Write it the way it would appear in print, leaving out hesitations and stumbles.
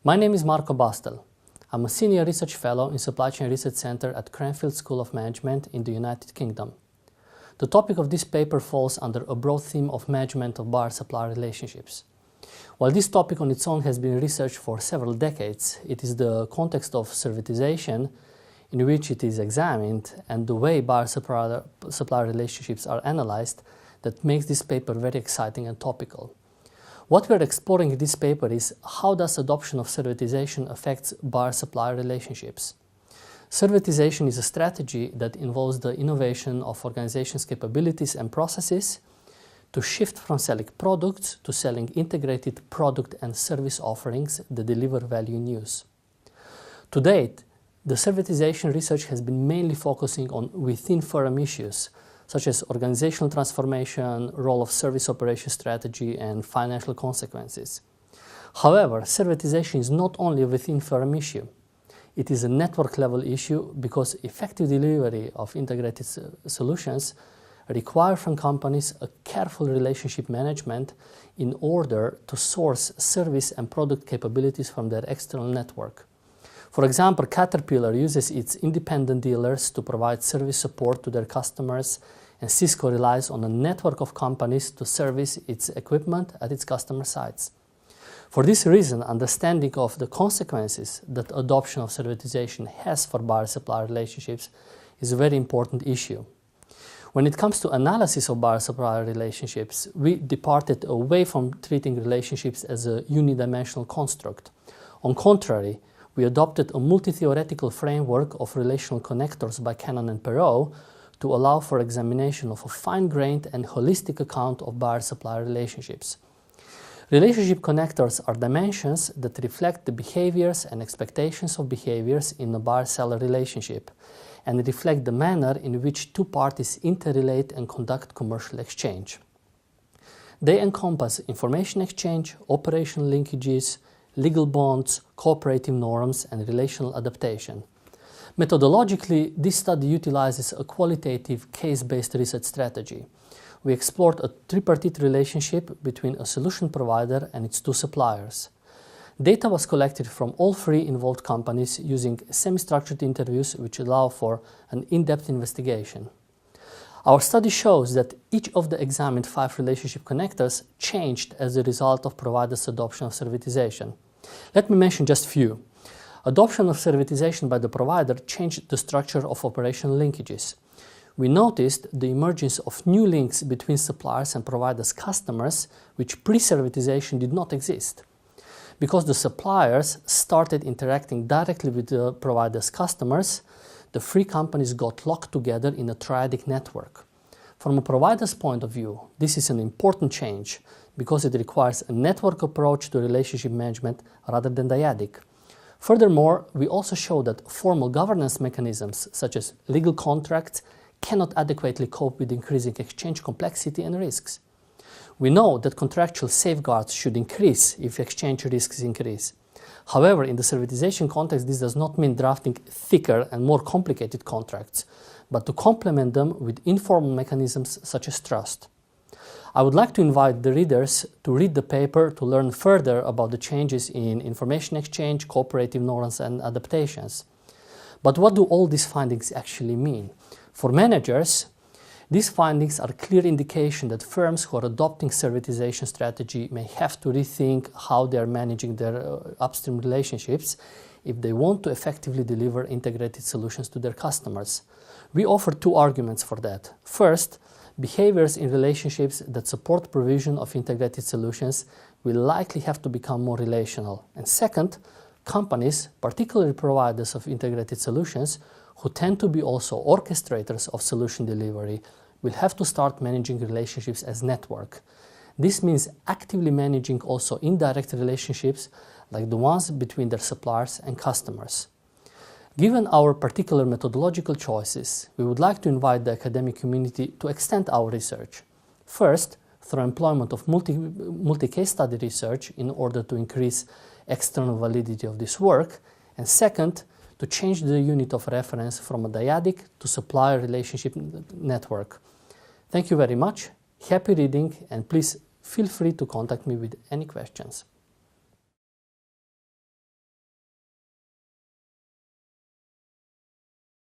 My name is Marco Bastel. I'm a Senior Research Fellow in Supply Chain Research Center at Cranfield School of Management in the United Kingdom. The topic of this paper falls under a broad theme of management of buyer-supplier relationships. While this topic on its own has been researched for several decades, it is the context of servitization in which it is examined and the way buyer-supplier relationships are analyzed that makes this paper very exciting and topical. What we are exploring in this paper is how does adoption of servitization affects buyer-supplier relationships. Servitization is a strategy that involves the innovation of organizations' capabilities and processes to shift from selling products to selling integrated product and service offerings that deliver value in use. To date, the servitization research has been mainly focusing on within-firm issues, such as organizational transformation, role of service operation strategy, and financial consequences. However, servitization is not only a within-firm issue. It is a network-level issue because effective delivery of integrated solutions require from companies a careful relationship management in order to source service and product capabilities from their external network. For example, Caterpillar uses its independent dealers to provide service support to their customers, and Cisco relies on a network of companies to service its equipment at its customer sites. For this reason, understanding of the consequences that adoption of servitization has for buyer-supplier relationships is a very important issue. When it comes to analysis of buyer-supplier relationships, we departed away from treating relationships as a unidimensional construct. On contrary, we adopted a multi-theoretical framework of relational connectors by Cannon and Perot to allow for examination of a fine-grained and holistic account of buyer-supplier relationships. Relationship connectors are dimensions that reflect the behaviors and expectations of behaviors in a buyer-seller relationship and reflect the manner in which two parties interrelate and conduct commercial exchange. They encompass information exchange, operational linkages, legal bonds, cooperative norms, and relational adaptation. Methodologically, this study utilizes a qualitative case-based research strategy. We explored a tripartite relationship between a solution provider and its two suppliers. Data was collected from all three involved companies using semi-structured interviews which allow for an in-depth investigation. Our study shows that each of the examined 5 relationship connectors changed as a result of providers' adoption of servitization. Let me mention just a few. Adoption of servitization by the provider changed the structure of operational linkages. We noticed the emergence of new links between suppliers and providers' customers, which pre-servitization did not exist. Because the suppliers started interacting directly with the provider's customers, the 3 companies got locked together in a triadic network. From a provider's point of view, this is an important change because it requires a network approach to relationship management rather than dyadic. Furthermore, we also show that formal governance mechanisms such as legal contracts cannot adequately cope with increasing exchange complexity and risks. We know that contractual safeguards should increase if exchange risks increase. However, in the servitization context, this does not mean drafting thicker and more complicated contracts, but to complement them with informal mechanisms such as trust. I would like to invite the readers to read the paper to learn further about the changes in information exchange, cooperative norms, and adaptations. But what do all these findings actually mean? For managers, these findings are a clear indication that firms who are adopting servitization strategy may have to rethink how they are managing their upstream relationships if they want to effectively deliver integrated solutions to their customers. We offer 2 arguments for that. First, behaviors in relationships that support provision of integrated solutions will likely have to become more relational. And second, companies, particularly providers of integrated solutions, who tend to be also orchestrators of solution delivery, will have to start managing relationships as network. This means actively managing also indirect relationships like the ones between their suppliers and customers. Given our particular methodological choices, we would like to invite the academic community to extend our research. First, through employment of multi-case study research in order to increase external validity of this work, and second, to change the unit of reference from a dyadic to supplier relationship network. Thank you very much, happy reading, and please feel free to contact me with any questions.